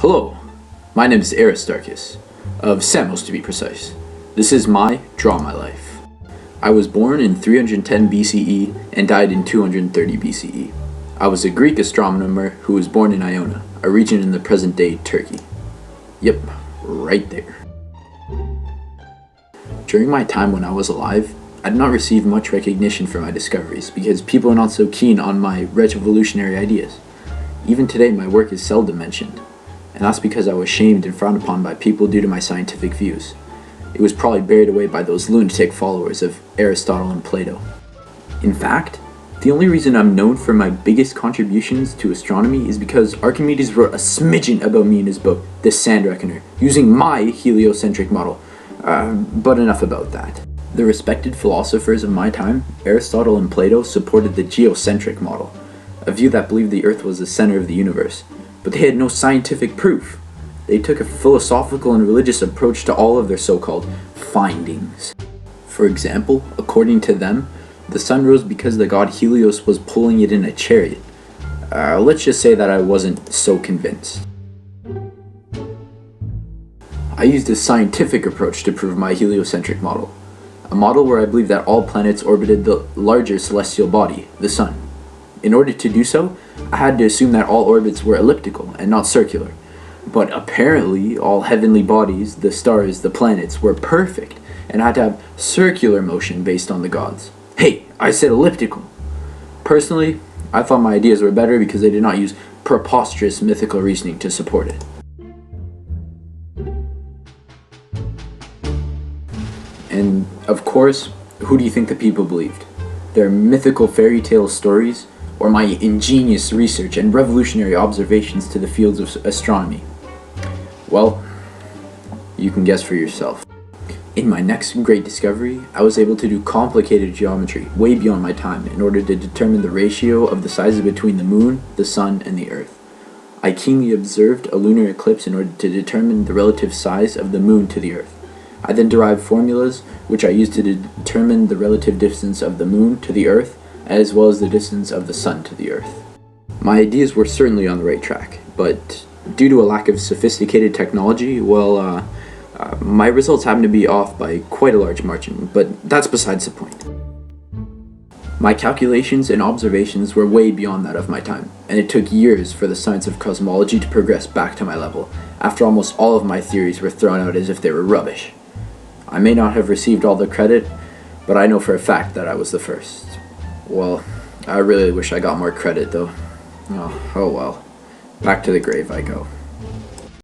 Hello, my name is Aristarchus, of Samos to be precise. This is my Draw My Life. I was born in 310 BCE and died in 230 BCE. I was a Greek astronomer who was born in Iona, a region in the present-day Turkey. Yep, right there. During my time when I was alive, I did not receive much recognition for my discoveries because people are not so keen on my revolutionary ideas. Even today, my work is seldom mentioned, and that's because I was shamed and frowned upon by people due to my scientific views. It was probably buried away by those lunatic followers of Aristotle and Plato. In fact, the only reason I'm known for my biggest contributions to astronomy is because Archimedes wrote a smidgen about me in his book, The Sand Reckoner, using my heliocentric model. But enough about that. The respected philosophers of my time, Aristotle and Plato, supported the geocentric model, a view that believed the Earth was the center of the universe, but they had no scientific proof. They took a philosophical and religious approach to all of their so-called findings. For example, according to them, the sun rose because the god Helios was pulling it in a chariot. Let's just say that I wasn't so convinced. I used a scientific approach to prove my heliocentric model, a model where I believed that all planets orbited the larger celestial body, the sun. In order to do so, I had to assume that all orbits were elliptical and not circular. But apparently, all heavenly bodies, the stars, the planets, were perfect and had to have circular motion based on the gods. Hey, I said elliptical! Personally, I thought my ideas were better because they did not use preposterous mythical reasoning to support it. And, of course, who do you think the people believed? Their mythical fairy tale stories, or my ingenious research and revolutionary observations to the fields of astronomy? Well, you can guess for yourself. In my next great discovery, I was able to do complicated geometry way beyond my time in order to determine the ratio of the sizes between the moon, the sun, and the earth. I keenly observed a lunar eclipse in order to determine the relative size of the moon to the earth. I then derived formulas which I used to determine the relative distance of the moon to the earth, as well as the distance of the sun to the earth. My ideas were certainly on the right track, but due to a lack of sophisticated technology, my results happened to be off by quite a large margin, but that's besides the point. My calculations and observations were way beyond that of my time, and it took years for the science of cosmology to progress back to my level, after almost all of my theories were thrown out as if they were rubbish. I may not have received all the credit, but I know for a fact that I was the first. Well, I really wish I got more credit though. Oh well. Back to the grave I go.